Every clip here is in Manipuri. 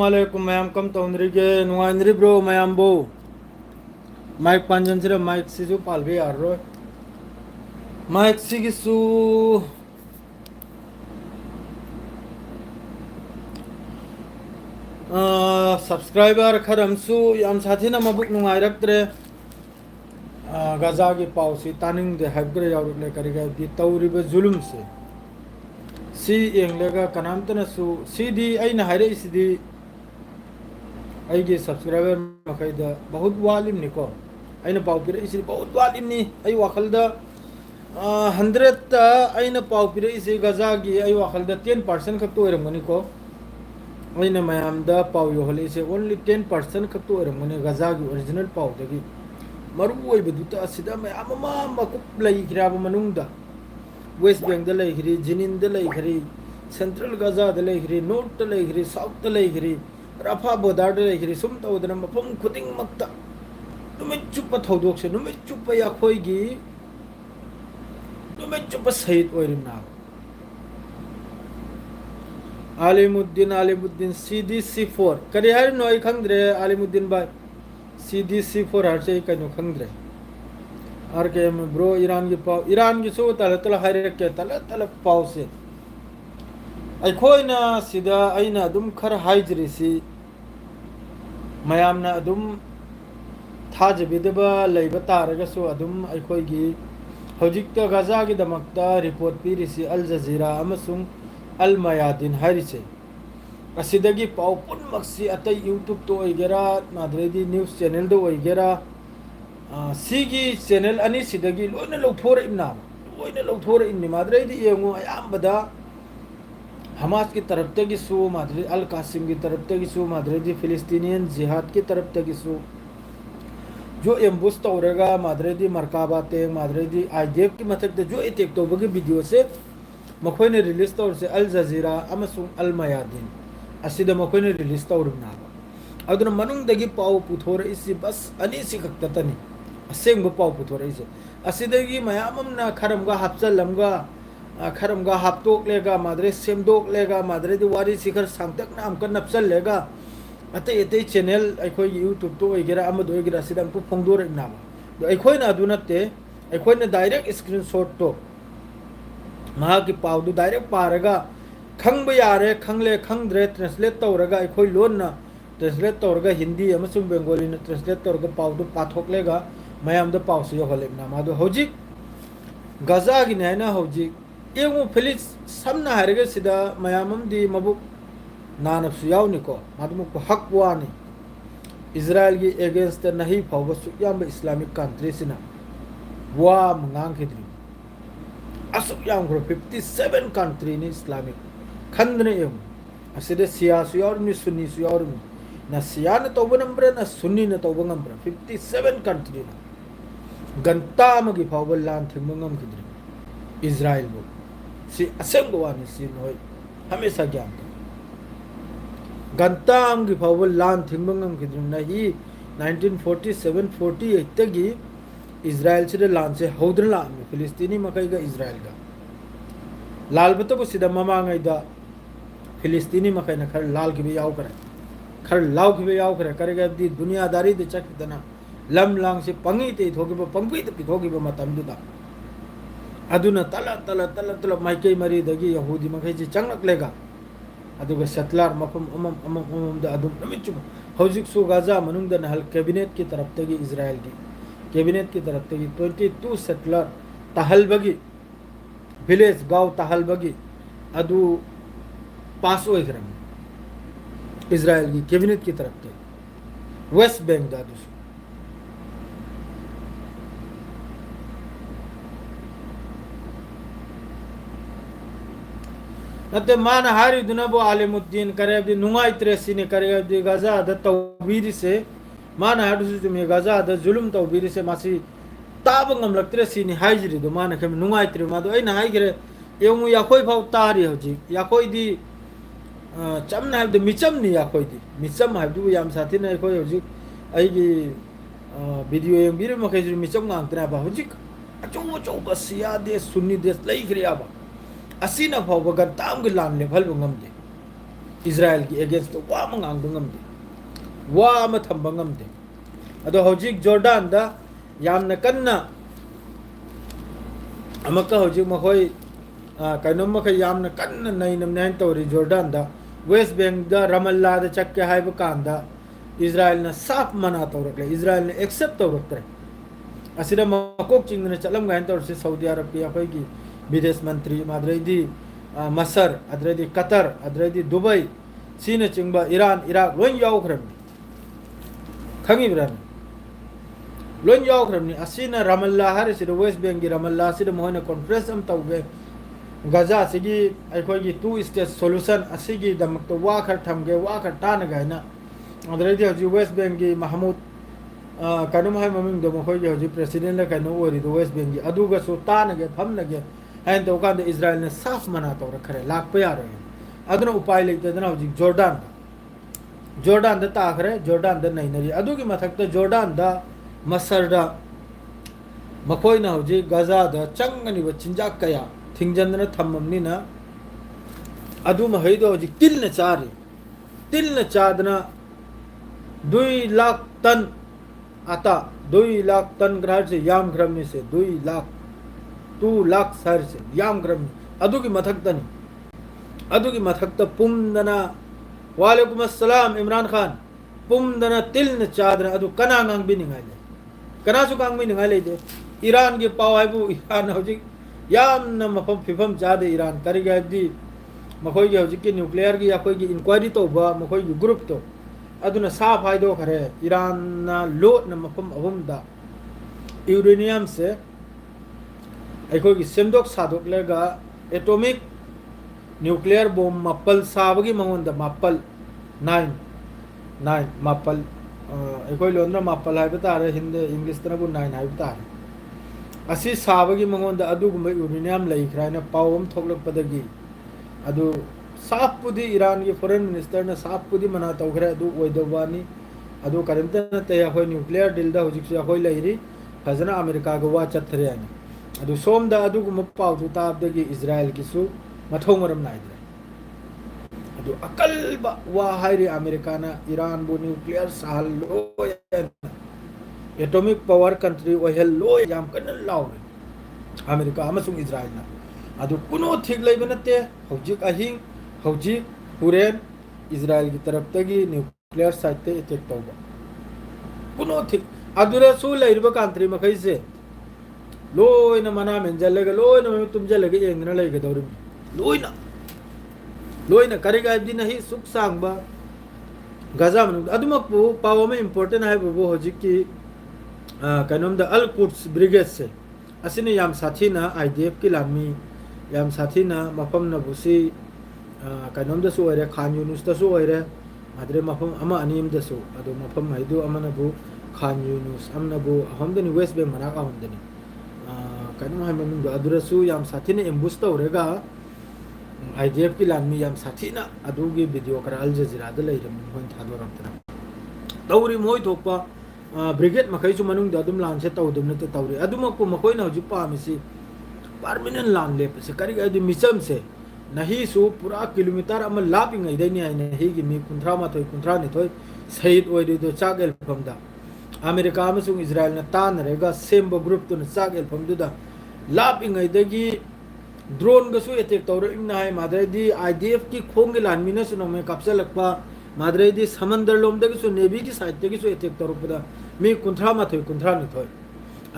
Assalamualaikum mayam kam taunrige nuandri bro mayam bo mic panjansira mic sisu palbe arro mic sigisu subscriber kharamsu yam sathina mabuk nungairaktre gaza gi pausi taning de habgre yauruk le kariga di tauriba zulum se si englega kanamtana su si di aina haire isidi subscriber मखैद बहुत वालिम निको अइना पाउ पिरे इसी बहुत वालिम नि अइ वाखलदा 100 अइना पाउ पिरे इसी गजागी अइ वाखलदा 10% खक तो ओरमगनि को अइना मयामदा पाउ यो होले इसे ओनली 10% खक तो ओरमगनि गजागी ओरिजिनल पाउ दगी मरु ओइ बदुता असिदा मयाम मा मकुप लई खिराब मनुंगदा वेस्ट बैंक द लई खिरि जिनिन द लई खिरि सेंट्रल गजा द लई खिरि नॉर्थ द लई खिरि साउथ द लई खिरि राफा बोदार लेखिरी सुम तौदना मफम खुदिंग मक्ता नुमित चुप थौदोक से नुमित चुप याखोइगी नुमित चुप सहित ओइरिना आलिमुद्दीन CDC4 करी हर नोई खंगद्रे आलिमुद्दीन भाई CDC4 हर से कनो खंगद्रे आर के ब्रो ईरान की सो तल तल हर के तल पाव से अखोइना सिदा अइना दुम खर हाइजरिसी मयामना अदुम थाजबिदबा लैब तारगसो अदुम अखोइगी हौजिकता गजागी दमकता रिपोर्ट पीरिसी अल जजीरा अमसुंग अल मयादिन हारिसे असिदगी पाउ पुनमक्सी अतै यूट्यूब तो ओइगेरा माद्रेदी न्यूज़ चैनल दो ओइगेरा सीगी चैनल अनि सिदगी लोइना लौथोर इमना लोइना लौथोर इमनि माद्रेदी येंगो अयामबदा हमास की तरफ तक सो मादरी अल कासिम की तरफ तक सो मादरी फिलिस्तीनियन जिहाद की तरफ तक सो जो एम्बुस तौरेगा मादरी मरकाबा तेंग मादरी IDF की मतलब जो अटैक तो बगे वीडियो से मखोने रिलीज तौर से अल जजीरा अमसुंग अल मयादिन असिदा मखोने रिलीज तौरना अदुना मनुंग दगी पाउ पुथोर इसी बस अनि सी खक्ततनी असेंग पाउ पुथोर इसे असिदगी मयामना खरमगा हपचलमगा खरमगा हापतोक लेगा मादरे सेमदोक लेगा मादरे दी वारी सिखर सांगतक नाम कर नपसल लेगा अते एते चैनल अखोय यूट्यूब तो ओइगेरा अमद ओइगेरा सिदम को फोंदोर नाम दो अखोय ना दुनते अखोय ने डायरेक्ट स्क्रीनशॉट तो महा की पाउदु डायरेक्ट पारगा खंग यारे खंगले खंगद्रे ट्रांसलेट तौरगा अखोय लोन ना ट्रांसलेट तौरगा हिंदी अमसुंग बेंगोली ने ट्रांसलेट तौरगा पाउदु पाथोक लेगा मयाम द पाउस यो होले नाम आदो होजिक गजा की नैना होजिक एवं फिलिस समना हरगे सिदा मयामम दी मबुक नानफसु यावनिको मादमुक हक वानी इजराइल की अगेंस्ट नहीं फाव सुयाम इस्लामिक कंट्री सिना वा मंगांग खिद्री असुयाम ग्रो 57 कंट्री ने इस्लामिक खंदने एवं असिदे सियासु यावनि सुन्नी सु यावनि ना सिया न तौब नंबर ना सुन्नी न तौब नंबर 57 कंट्री ना गंता मगी फाव लान थिमंगम खिद्री इजराइल बो सी असंगवानी सी नोय हमेशा ज्ञान गंताम की फाव लान थिंगंगम की नहीं 1947-48 तगी इजराइल से लान से हौद्र लान में फिलिस्तीनी मकई का इजराइल का लाल बतो को सीधा ममांग दा फिलिस्तीनी मकई न खर लाल की भी याव करे खर लाव की भी याव करे करेगा दी दुनियादारी दे चक तना लम लांग से पंगी ते थोगी ब पंगी ते पिथोगी ब मतम दुदा अदुना तला माइके मरी दगी यहूदी मखैजी चंगलक लेगा अदुगा सेटलर मफम अमम द अदुम नमिचु हौजिक सु गाजा मनुंग द नहल कैबिनेट की तरफ तगी इजराइल की कैबिनेट की तरफ तगी 22 सेटलर तहलबगी विलेज गांव तहलबगी अदु पास ओइग्रम इजराइल की कैबिनेट की तरफ तगी वेस्ट बैंक दादु नते मान हारी दुनबो आलिमुद्दीन करे अब्दी नुंगाई त्रेसी ने करे अब्दी गजा द तौबीरी से मान हाडु से में गजा द जुलुम तौबीरी से मासी ताबंगम लक्त्रेसी ने हाइजरी दो मान के नुंगाई त्रे मा दो ए ना हाइगरे एमु याकोई फाव तारी होजी याकोई दी चमना हब द मिचम नि याकोई दी मिचम हब दु याम साथी ने कोई होजी आइगी वीडियो एम बिरे मखैजरी मिचम गांग त्रा बा होजी अचो बसिया दे सुन्नी देश लई खरिया बा असीना फाव गंताम के लान लेवल बंगम दे इजराइल की एगेंस्ट वा मंगांग बंगमदे वा म थम बंगमदे अदो हौजिक जॉर्डन दा यामना कन्ना अमका हौजिक मखोय कइनो मखै यामना कन्ना नैनम नैन तौरी जॉर्डन दा वेस्ट बैंक दा रमल्ला दा चक्के हाइब कांदा इजराइल ना साफ मना तौरकले इजराइल ने एक्सेप्ट तौरक्तरे असिदा मकोक चिंगना चलम गाइन तौर से सऊदी अरब की अखोयगी विदेश मंत्री माद्रेदी मसर अद्रेदी कतर अद्रेदी दुबई सीने चिंगबा ईरान इराक लोन यावख्रमनी खंगिब्रानी लोन यावख्रमनी असिना रमल्ला हारे सिदा वेस्ट बैंक की रमल्ला सिदा मोहने कॉन्फ्रेंस अम तौगे गजा सिगी अखोयगी टू स्टेट सॉल्यूशन असिगी दमक तो वाखर थमगे वाखर तान गायना अद्रेदी हजि वेस्ट बैंक की महमूद कनुम है ममिंग दो मखोयगी हजि प्रेसिडेंट ले कनु ओरी दो वेस्ट बैंक की अदुगा सो तानगे फमनगे हैन तो कांद इजराइल ने साफ मना तो रखरे लाख पे आ रहे अदना उपाय लेते दना हजि जॉर्डन दा ताखरे जॉर्डन दा नैनरी अदुगी मथक तो जॉर्डन दा मसर दा मखोयना हजि गजा दा चंगनी व चिंजाक कया थिंगजंदना थममनिना अदु महैदो हजि तिलने चादना 2 लाख टन आता 2 लाख टन ग्राहक से याम ग्राम में से 2 लाख सर से याम ग्राम अदुगी मथक्तनी अदुगी मथक्त पुमदना वालेकुम अस्सलाम इमरान खान पुमदना तिलने चादना अदु कना ngang बिनिंगाय ले कना सु ngang बिनिंगाय ले ईरान के पाव हाइबु ईरान हजि यामना मफम फिफम चादे ईरान करिगादी मखोयगी हजि के न्यूक्लियर की अखोयगी इंक्वायरी तौबा मखोयगी ग्रुप तो अदुना साफ हाइदो खरे ईरान ना लोट न मफम अहुमदा यूरेनियम से अखोयगी सेमदोक सादोक लेगा एटॉमिक न्यूक्लियर बॉम्ब मप्पल साबगी मंगोंदा मप्पल 9 मप्पल अखोय लोंद्रा मप्पल हाइबा तारे हिंदी इंग्लिश तनबु 9 हाइबा तारे असी साबगी मंगोंदा अदुगुम यूरेनियम लैखराना पावम थोकलकपदगी अदु साफपुदी ईरान की फॉरेन मिनिस्टर ने साफपुदी मना तौखरे अदु ओइदवानी अदु करंत नते अखोय न्यूक्लियर डील दा हुजिक से अखोय लैरी फजना अमेरिका को वा चथरे आनी अदु सोमदा अदु गुम पाव दु ताबदगी इजराइल किसु मथौ मरम नाइदरे अदु अकल वा हाइरी अमेरिका ना ईरान बु न्यूक्लियर साल लो एटॉमिक पावर कंट्री ओहेल लो याम कन लाव अमेरिका अमसुंग इजराइल ना अदु कुनो ठीक लैब नते हुजिक अहिंग हुजिक हुरेन इजराइल की तरफ तगी न्यूक्लियर साइट ते अटैक तौबा कुनो ठीक अदुरे सु लैरबा कंट्री मखै से लोइना मना मेंजलगा लोइना मे तुमजलगा एंगना लैगदौरि लोइना करिगा दि नहीं सुख सांगबा गजा मनु अदुमपु पाव में इंपोर्टेंट है बो हुजिक की कनोम द अल कुड्स ब्रिगेड से असिने याम साथीना आईडीएफ की लामी याम साथीना मफम न बुसी कनोम दसु ओरे खान यूनुस दसु ओरे अदरे मफम अमा अनिम दसु अदो मफम हाइदु अमना बु खान यूनुस अमना बु हमदनि वेस्ट बैंक मना का हमदनि कनोम हाइ मनु अदुरसु याम साथीने एम्बुस तौरेगा आईडीएफ की लामी याम साथीना अदुगी वीडियो करा अल जजीरा द लैरम होइन थादोरमतना तौरी मोय थोपा ब्रिगेड मखैसु मनुंग द अदुम लान से तौदुम नते तौरी अदुमकु मखोइना हुजि पामिसि परमानेंट लान लेपसे करिगा दि मिचम से नहीं सु पूरा किलोमीटर अम लापिंग दैनि आइ नहीं की मी 19 शहीद ओइदि दो चागेल फमदा अमेरिका अमसुंग इजराइल न तान रेगा सेम्बो ग्रुप तुन चागेल फमदुदा लापिंग दैगी ड्रोन गसु अटैक तौर इमना है माद्रेदी आईडीएफ की खोंग लानमिना सुनो में कपसलकपा माद्रेदी समंदर लोमदगसु नेवी की साइड तगसु अटैक तौरपदा मी 19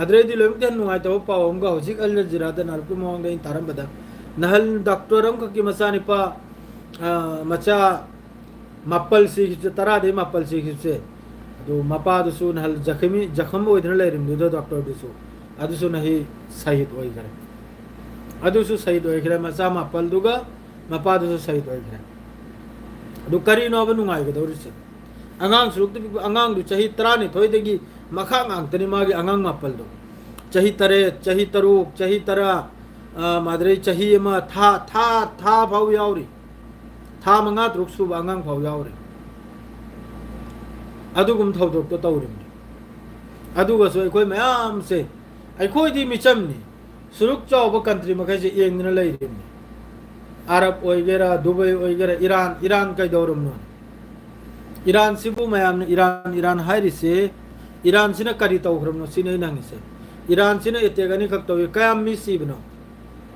अद्रेदी लोमदन नुआइ तौ पावंगा होजिक अल जजीरादा नारपु मोंग इन तारमबदा नहल डॉक्टर अम की मसानिपा मचा मप्पल सी तरा दे मप्पल सी से दो मपा दुसु नहल जखम ओइदन लेरिम दो डॉक्टर दुसु अदुसु नहीं शहीद ओइ करे अदुसु शहीद ओइ करे मचा मप्पल दुगा मपा दुसु शहीद ओइ करे दु करी नो बनु ngai गदौरिसे अंगांग सुरुक अंगांग दु चही 13 दगी मखा ngang तनि मागे अंगांग मप्पल दु चही तरे चही तरुक चही तरा माद्रे चही मा था फाउ यावरी था मंगा तरुक सुब अंगांग फाउ यावरी अदुगुम थौदोक तो तौरिम अदुगा सो अखोय मयाम से अखोय दि मिचमनी सुरुक चावब कंट्री मखै से एंगना लैरिम अरब ओइगेरा दुबई ओइगेरा ईरान ईरान कैदौरमनो ईरान सिबु मयाम ईरान ईरान हाइरिसे ईरान सिना करी तौख्रमनो सिने नंगिसे ईरान सिना इतेगनी खक तौय कयाम मी सिबनो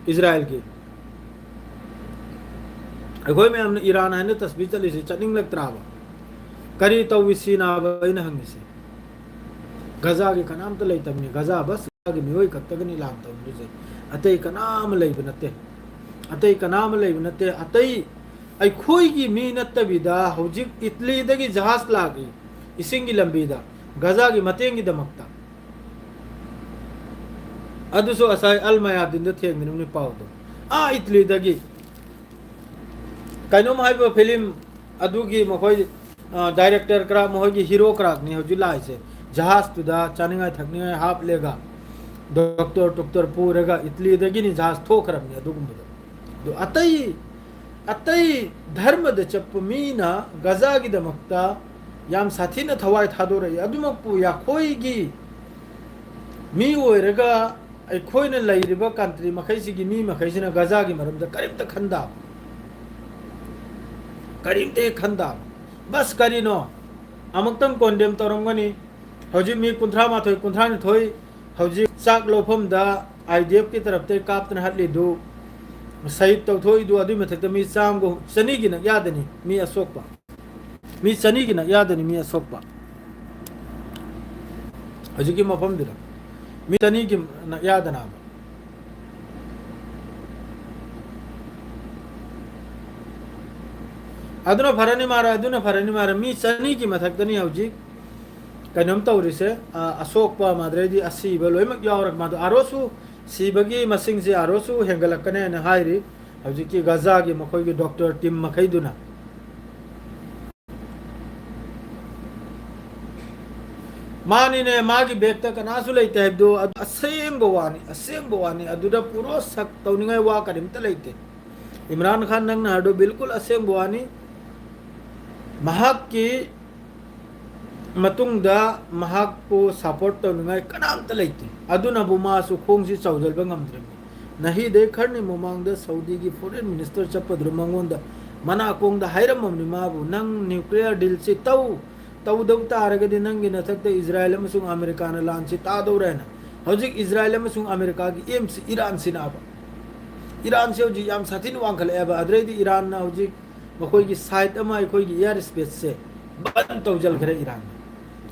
इजराइल की अखोय में हमने ईरान है तस्वीर चली से चनिंग लगत्राबा करी तौविसी ना बइन हंगिसे गजा के कनाम तो लई तमनी गजा बस के मियोय कत्तगनी लाम तौजे अतै कनाम लई बनते अतै कनाम लई बनते अतै अखोई मी नत्तबिदा हौजिक इटली दगी जहाज लागी इसिंगी लंबीदा गजा की मतेंगी दमकता अदुसो असाय अल मयादिन द थेंगनि पावदो आ इटली दगी कइनोम हाइबो फिल्म अदुगी मखोय डायरेक्टर करा मखोय हीरो करा नि हौजि लाइसे जहाज तुदा चानिंगा थकनिंगा हाप लेगा डॉक्टर डॉक्टर पूरेगा इटली दगी नि जहाज थोखरमनि अदुगुमबो दो अतई अतई धर्म द चप मीना गजा की दमकता याम साथी न थवाय थादोरे अदुमकपु या खोईगी मी ओइरगा अखोइन लैरिबा कंट्री मखैसिगी मी मखैसिना गजा की मरम द करीमत खंदा करीमते खंदा बस करीनो अमक्तम कोंडेम तोरंगनी हौजी मी कुंथ्रा माथोय कुंथ्रा नि थोय हौजी चाक लोफम दा आईडीएफ की तरफ ते कापतन हटली दु सहित तौथोई दु अदुई मथक मी चाम गो चनी की न यादनी मी असोकपा मी चनी की न यादनी मी असोकपा हौजी की मफम दिला मी चनी की न यादना अदुना फरनी मारा मी चनी की मथकदनी हौजी कनम तौरिसे असोकपा माद्रेदी असीब लोइमक यावरक मादो आरोसु सीबगी मसिंग से आरोसु हेंगलकने न हाइरी हौजी की गजा की मखोय की डॉक्टर टीम मखैदुना मानी ने मागी बेक्ता कनासु लेते हेबदो असेम बवानी अदुदा पुरो सक तौनिंगाय वा करिमता लेते इमरान खान नंग नाडो बिल्कुल असेम बवानी महाक की मतुंगदा महाक को सपोर्ट तौनिंगाय कनामता लेते अदुना बुमासु खोंगसि चौजलबा ngamद्रमी नहीं देखरनी मुमांगदा सऊदी की फॉरेन मिनिस्टर चपद्र मंगोंदा मना कोंगदा हायरममनि माबु नंग न्यूक्लियर डील से तौदव तारगदि नंगी नथक्ता इजराइल अमसुंग अमेरिका न लांसी तादौरेना हौजिक इजराइल अमसुंग अमेरिका की एम से ईरान सिनाबा ईरान से हौजिक याम साथिन वांखलएबा अद्रेदी ईरान ना हौजिक मखोय की साइट अमा अखोय की एयर स्पेस से बंद तौजल खरे ईरान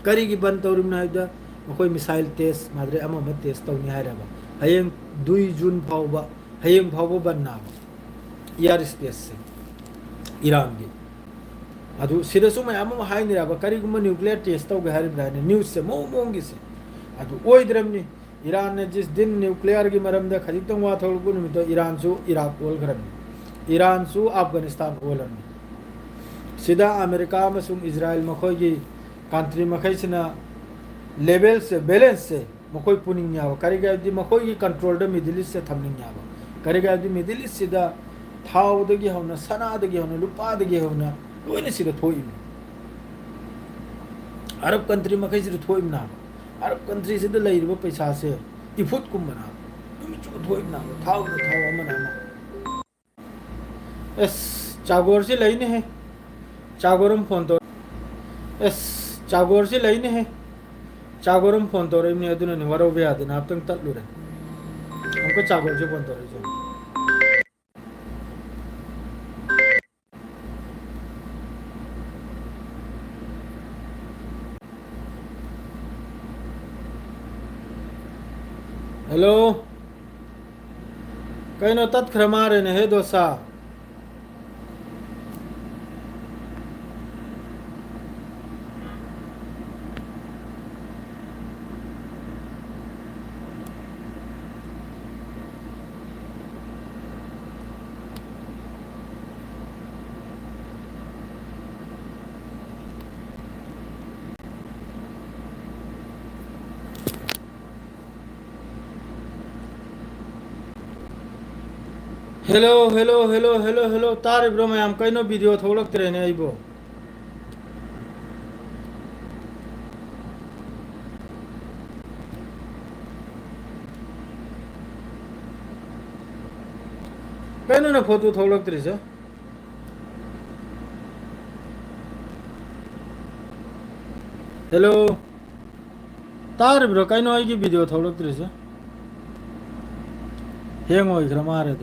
करी की बंद तौरिम नाइदा मखोय मिसाइल टेस्ट माद्रे अमा म टेस्ट तौनि हायराबा हयेंग 2 जून फावबा हयेंग फावबा बननाबा एयर स्पेस से ईरान की अदु सिरसु मयाम हाइनिराबा करीगुम न्यूक्लियर टेस्ट तौगे हारिब्राने न्यूज से मोंगी से अदु ओइद्रमनि ईरान ने जिस दिन न्यूक्लियर की मरम द खजितंग वा थोलगु निमितो ईरान सु इराक ओल खरमनि ईरान सु अफगानिस्तान ओलमनि सिदा अमेरिका अमसुंग इजराइल मखोय की कंट्री मखैसिना लेवल से बैलेंस से मखोय पुनिंग याव करिगा दि मखोय की कंट्रोल द मिडिल ईस्ट से थमनिंग याव करिगा दि मिडिल ईस्ट सिदा थाव दगी होना सना दगी होना लुपा दगी होना लोइने सिदा थोइम अरब कंट्री मखै सिदा थोइम ना अरब कंट्री सिदा लैरिबा पैसा से इफुट कुमना तुमि चु थोइम ना थाव अमना एस चागोर से लैने है चागोरम फोन तो एस चागोर से लैने है चागोरम फोन तो रेमने अदुना नि वरो बे आदना आपतंग तत्लुरे हमको चागोर से फोन तो रे हेलो कहीं तत्क्रमारे ने हे दोसा हेलो तार ब्रो मैं हम कहीं वीडियो थोड़क रहने आइबो कहीं फोटो थोलक्तरीसे हेलो तारब्रो कहीं वीडियो थोलक्तरीसे हेंग होइख्रा मारे